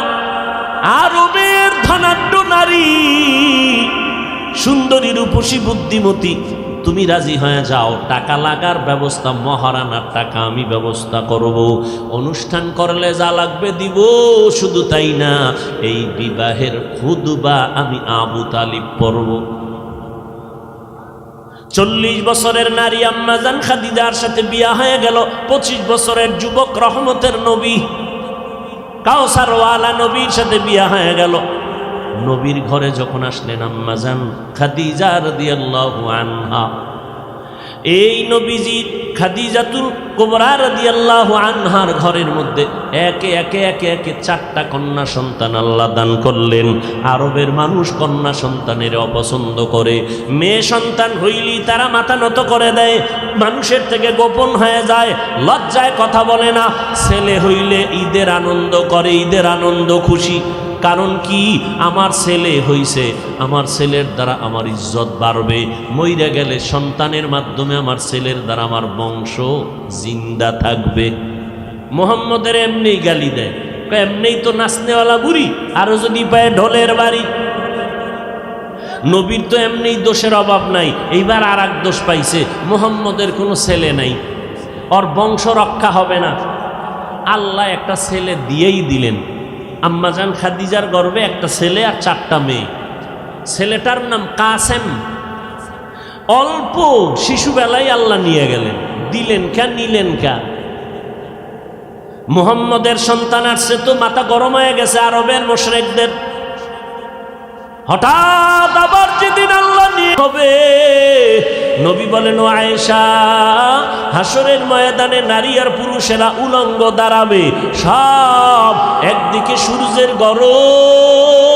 আরবের ধনাঢ্য নারী, সুন্দরী, রূপসী, বুদ্ধিমতী, তুমি রাজি হয়ে যাও। টাকা লাগার ব্যবস্থা, মহারানার টাকা আমি ব্যবস্থা করব। অনুষ্ঠান করলে যা লাগবে দিব। শুধু তাই না, এই বিবাহের খুতবা আমি আবু তালিব পড়ব। 40 বছরের নারী আম্মাজান খাদিজার সাথে বিয়া হয়ে গেল। 25 বছরের যুবক রহমতের নবী কাউসারওয়ালা নবীর সাথে বিয়া হয়ে গেল। নবীর ঘরে যখন আসলেন আম্মাজান খাদিজা রাদিয়াল্লাহু আনহা, এই নবীজি খাদিজাতুল কুবরা রাদিয়াল্লাহু আনহার ঘরের মধ্যে একে একে 4টা কন্যা সন্তান আল্লাহ দান করলেন। আরবের মানুষ কন্যা সন্তানের অপছন্দ করে, মেয়ে সন্তান হইলেই তারা মাথা নত করে দেয়, মানুষের থেকে গোপন হয়ে যায়, লজ্জায় কথা বলে না। ছেলে হইলে ঈদের আনন্দ করে, ঈদের আনন্দ খুশি। কারণ কি? আমার ছেলে হইছে, আমার ছেলের দ্বারা আমার ইজ্জত বাড়বে, মইরা গেলে সন্তানের মাধ্যমে আমার ছেলের দ্বারা আমার বংশ জিন্দা থাকবে। মুহাম্মদের এমনি গালি দেয়, এমনি তো নাচনেওয়ালা বুড়ি, আরো যদি পায় ঢোলের বাড়ি। নবীর তো এমনি দোষের অভাব নাই, এইবার আর এক দোষ পাইছে, মুহাম্মদের কোনো ছেলে নাই, ওর বংশ রক্ষা হবে না। আল্লাহ একটা ছেলে দিয়েই দিলেন। আম্মাজান খাদিজার গর্ভে একটা ছেলে আর 4টা মেয়ে। ছেলেটার নাম কাসেম। অল্প শিশুবেলায় আল্লাহ নিয়ে গেলেন, দিলেন কে, নিলেন কে? মুহাম্মদের সন্তান আসছে তো মাথা গরম হয়ে গেছে আরবের মুশরিকদের। হঠাৎ আবার যেদিন আল্লাহ নিয়ে হবে, নবী বলেন, ও আয়েশা, হাসরের ময়দানে নারী আর পুরুষেরা উলঙ্গ দাঁড়াবে, সব একদিকে সূর্যের গরম,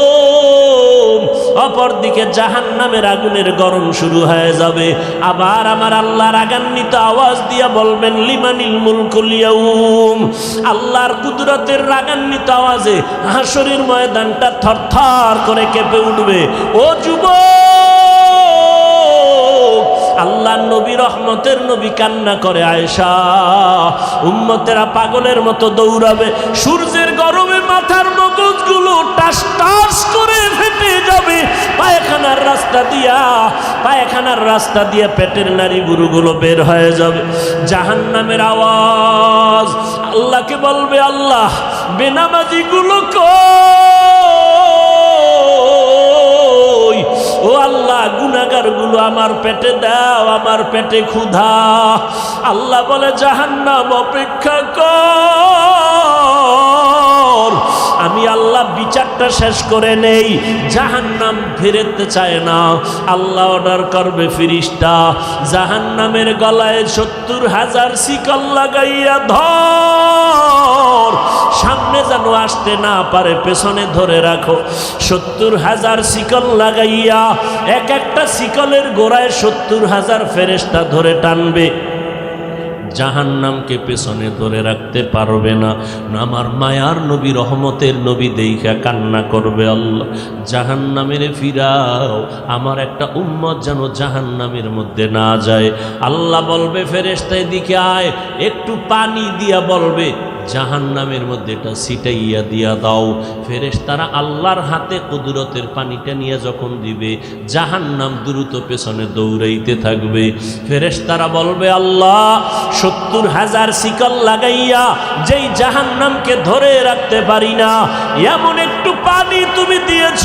অপরদিকে জাহান্নামের আগুনের গরম শুরু হয়ে যাবে। আবার আমার আল্লাহ রাগান্বিত আওয়াজ দিয়া বলবেন, লিমানিল মুলকুল ইয়াউম। আল্লাহর কুদরতের রাগান্বিত আওয়াজে হাসরের ময়দানটা থরথর করে কেঁপে উঠবে। ও যুবক, আল্লাহ নবী রহমতের নবী কান্না করে, আয়েশা উম্মতেরা পাগলের মতো দৌড়াবে, সূর্যের গরমে মাথার মগজগুলো টাস টাস করে ফেটে যাবে, পায়খানার রাস্তা দিয়া পেটের নারী বুড়ুগুলো বের হয়ে যাবে। জাহান্নামের আওয়াজ আল্লাহকে বলবে, আল্লাহ বেনামাজিগুলো কই? ও আল্লাহ গুনাহগারগুলো আমার পেটে দাও, আমার পেটে ক্ষুধা। আল্লাহ বলে, জাহান্নাম অপেক্ষা কর, আমি আল্লাহ বিচারটা শেষ করে নেই। জাহান্নাম ফিরতে চায় না, আল্লাহ অর্ডার করবে ফিরিস্তা জাহান্নামের গলায় ৭০,০০০ শিকল লাগাইয়া ধর, সামনে যেন আসতে না পারে, পেছনে ধরে রাখো। ৭০,০০০ শিকল লাগাইয়া এক একটা শিকলের গোড়ায় ৭০,০০০ ফেরেশতা ধরে টানবে, জাহান্নামকে পেছনে ধরে রাখতে পারবে না। আমার মায়ার নবী রহমতের নবী দেইখা কান্না করবে, আল্লাহ জাহান্নামের ফিরাও, আমার একটা উম্মত যেন জাহান্নামের মধ্যে না যায়। আল্লাহ বলবে, ফেরেশতা এদিকে আয়, একটু পানি দিয়া বলবে জাহান্নামের মধ্যে এটা ছিটাইয়া দিয়া দাও। ফেরেশতারা আল্লাহর হাতে কুদরতের পানিটা নিয়ে যখন দিবে, জাহান্নাম দ্রুত পেছনে দৌড়াইতে থাকবে। ফেরেশতারা বলবে, আল্লাহ ৭০,০০০ শিকল লাগাইয়া যেই জাহান্নামকে ধরে রাখতে পারি না, এমন একটু পানি তুমি দিয়েছ,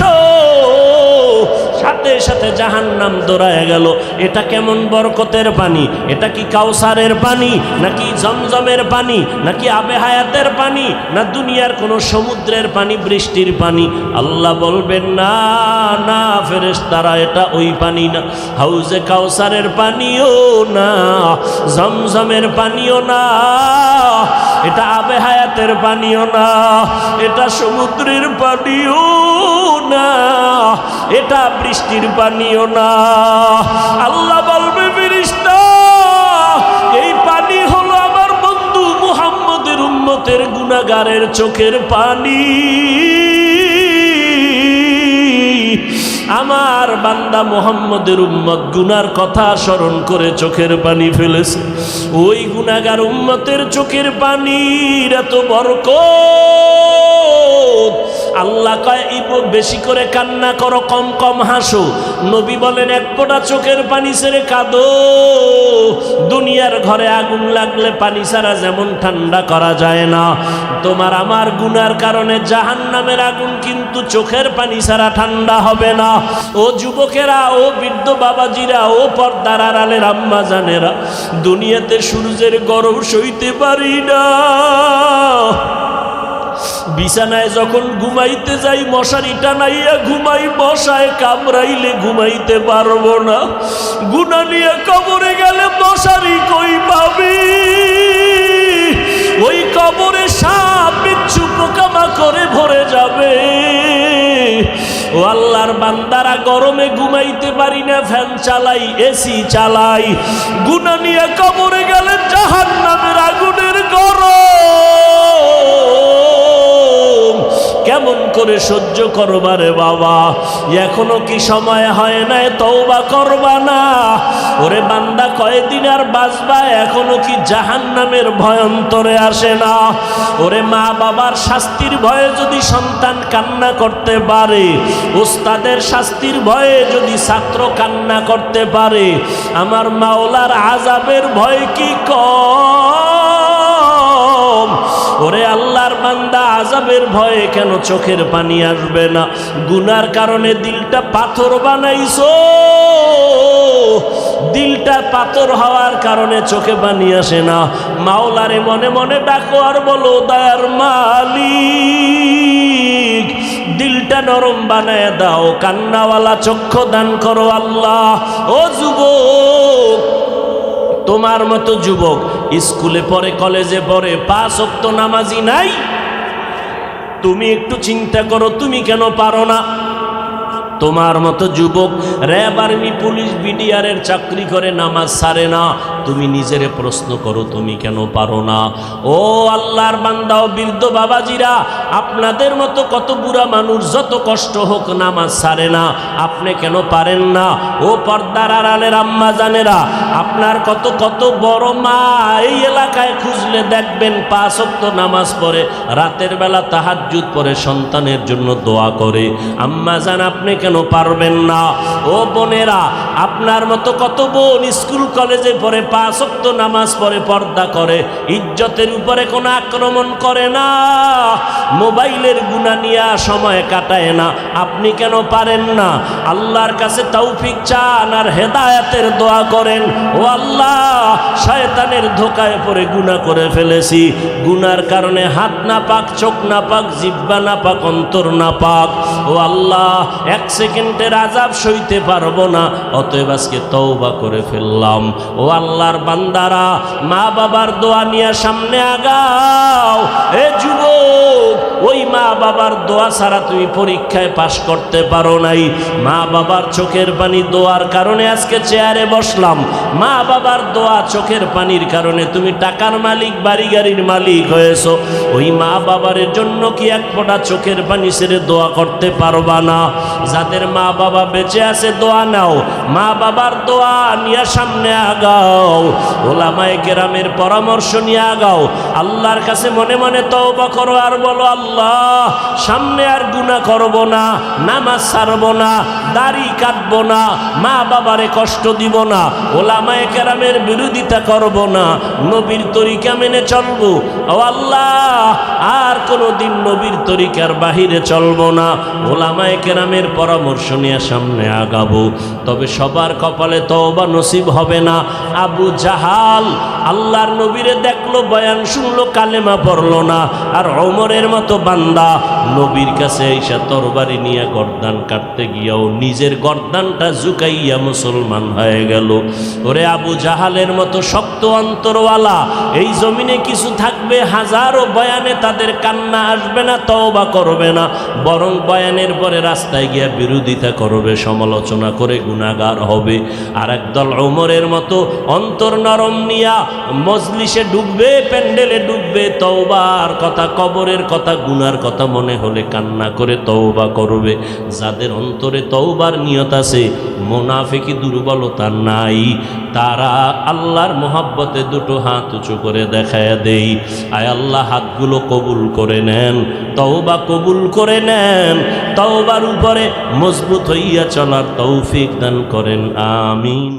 সাথে সাথে জাহান্নাম দৌড়ায় গেল। এটা কেমন বরকতের পানি? এটা কি কাউসারের পানি, নাকি জমজমের পানি, নাকি আবে হায়াতের পানি, না দুনিয়ার কোনো সমুদ্রের পানি, বৃষ্টির পানি? আল্লাহ বলবেন, না না ফেরেশতারা, এটা ওই পানি না, হাউজে কাউসারের পানিও না, জমজমের পানিও না, এটা আবে হায়াতের পানিও না, এটা সমুদ্রের পানিও না, এটা বৃষ্টির পানিও না। আল্লাহ বলবে, ফেরেশতা এই পানি হলো আমার বন্ধু মুহাম্মদের উম্মতের গুনাহগারের চোখের পানি। আমার বান্দা মুহাম্মদের উম্মত গুনার কথা স্মরণ করে চোখের পানি ফেলেছে, ওই গুনাহগার উম্মতের চোখের পানির এত বরকত। আল্লাহ কয়, বেশি করে কান্না করো, কম কম হাসো। নবী বলেন, এক ফোঁটা চোখের পানি ছেড়ে কাঁদো। দুনিয়ার ঘরে আগুন লাগলে পানি ছাড়া যেমন ঠান্ডা করা যায় না, তোমার আমার গুনার কারণে জাহান্নামের আগুন কিন্তু চোখের পানি ছাড়া ঠান্ডা হবে না। ও যুবকেরা, ও বৃদ্ধ বাবাজিরা, ও পর্দার আড়ালের আম্মা জানেরা, দুনিয়াতে সূর্যের গরম সইতে পারি না। বিছানায় যখন ঘুমাইতে যাই, মশারি টানাইয়া ঘুমাই, মশায় কামড়াইলে ঘুমাইতে পারবো না। গুনাহ নিয়ে কবরে গেলে মশারি কই পাবি? ওই কবরে সাপ বিচ্ছু পোকামাকড়ে ভরে যাবে। ও আল্লাহর বান্দারা, গরমে ঘুমাইতে পারি না, ফ্যান চালাই, এসি চালাই, গুনাহ নিয়ে কবরে গেলে জাহান্নামের আগুনের গরম কেমন করে সহ্য করবা রে বাবা? এখনো কি সময় হয় নাই তওবা করবা না? ওরে বান্দা, কয়দিন আর বাঁচবা? এখনো কি জাহান্নামের ভয় অন্তরে আসে না? ওরে মা বাবার শাস্তির ভয়ে যদি সন্তান কান্না করতে পারে, ওস্তাদের শাস্তির ভয়ে যদি ছাত্র কান্না করতে পারে, আমার মাওলার আযাবের ভয় কি কম? ওরে আল্লাহর বান্দা, আযাবের ভয়ে কেন চোখের পানি আসবে না? গুনার কারণে দিলটা পাথর বানাইছো, দিলটা পাথর হওয়ার কারণে চোখে পানি আসে না। মাওলারে মনে মনে ডাকো আর বলো, দয়ার মালিক দিলটা নরম বানায় দাও, কান্নাওয়ালা চক্ষু দান করো আল্লাহ। ও যুবক, তোমার মতো যুবক স্কুলে পড়ে, কলেজে পড়ে, 5 ওয়াক্ত নামাজি নাই। তুমি একটু চিন্তা করো, তুমি কেন পারো না? তোমার মতো যুবক র্যাব, আর্মি, পুলিশ, বিডিআরের চাকরি করে নামাজ ছাড়ে না। তুমি নিজেরে প্রশ্ন করো, তুমি কেন পারো না? ও আল্লাহর বান্দা ও বৃদ্ধ বাবাজিরা, আপনাদের মতো কত বুড়া মানুষ যত কষ্ট হোক নামাজ ছাড়ে না, আপনি কেন পারেন না? ও পর্দার আড়ালের আম্মা জানেরা, আপনার কত কত বড় মা এই এলাকায় খুঁজলে দেখবেন 5 ওয়াক্ত নামাজ পড়ে, রাতের বেলা তাহাজ্জুদ পড়ে, সন্তানের জন্য দোয়া করে। আম্মা জান, আপনি কেন পারবেন না? ও বোনেরা, আপনার মতো কত বোন স্কুল কলেজে পড়ে, 5 ওয়াক্ত নামাজ পড়ে, পর্দা করে, ইজ্জতের উপরে কোনো আক্রমণ করে না, মোবাইলের গুনাহ নিয়ে সময় কাটায় না। আপনি কেন পারেন না? আল্লাহর কাছে তৌফিক চান আর হেদায়েতের দোয়া করেন। ও আল্লাহ, শয়তানের ধোকায় পড়ে গুনাহ করে ফেলেছি, গুনার কারণে হাত না পাক, চোখ না পাক, জিহ্বা না পাক, অন্তর না পাক। ও আল্লাহ, 1 সেকেন্ডের আযাব সইতে পারবো না, অতএব আজকে তওবা করে ফেললাম। ও আল্লাহর বান্দারা, মা বাবার দোয়া নিয়ে সামনে আগাও। এ যুবক, ওই মা বাবার দোয়া ছাড়া তুমি পরীক্ষায় পাশ করতে পারো নাই। মা বাবার চোখের পানি দোয়ার কারণে আজকে চেয়ারে বসলাম। মা বাবার দোয়া চোখের পানির কারণে তুমি টাকার মালিক, বাড়ি গাড়ির মালিক হয়েছো। ওই মা বাবার জন্য কি এক ফোঁটা চোখের পানি ছেড়ে দোয়া করতে পারবা না? যাদের মা বাবা বেঁচে আছে দোয়া নাও, মা বাবার দোয়া নিয়ে সামনে আগাও, ওলামায়ে কেরামের পরামর্শ নিয়ে আগাও। আল্লাহর কাছে মনে মনে তওবা করো আর বলো, আল্লাহ, সামনে আর গুনাহ করব না, নামাজ ছাড়বো না, দাড়ি কাটবো না, মা বাবারে কষ্ট দিব না, ওলামায়ে কেরামের বিরোধিতা করব না, নবীর তরিকা মেনে চলবো। ও আল্লাহ, আর কোনোদিন নবীর তরিকার বাহিরে চলবো না, ওলামায়ে কেরামের পরামর্শ নিয়ে সামনে আগাবো। তবে সবার কপালে তওবা নসিব হবে না। আবু জাহাল আল্লাহর নবীরে দেখলো, বয়ান শুনলো, কালেমা পড়লো না, আর ওমরের মতো বান্দা নবীর কাছে এসে তরবারি নিয়ে গর্দান কাটতে গিয়াও নিজের গর্দানটা ঝুঁকাইয়া মুসলমান হয়ে গেল। ওরে আবু জাহালের মতো শক্ত অন্তরওয়ালা এই জমিনে কিছু থাকবে, হাজারো বয়ানে তাদের কান্না আসবে না, তওবা করবে না, বরং বয়ানের পরে রাস্তায় গিয়া বিরোধিতা করবে, সমালোচনা করে গুনাহগার হবে। আর একদল ওমরের মতো অন্তর নরম নিয়া মজলিসে ডুববে, প্যান্ডেলে ডুববে, তওবার কথা, কবরের কথা, গুনার কথা মনে হলে কান্না করে তওবা করবে। যাদের অন্তরে তওবার নিয়ত আছে, মুনাফিকি দুর্বলতা নাই, তারা আল্লাহর মোহাব্বতে দুটো হাত উঁচু করে দেখায় দেই, আয় আল্লাহ হাতগুলো কবুল করে নেন, তওবা কবুল করে নেন, তওবার উপরে মজবুত হইয়া চলার তৌফিক দান করেন, আমিন।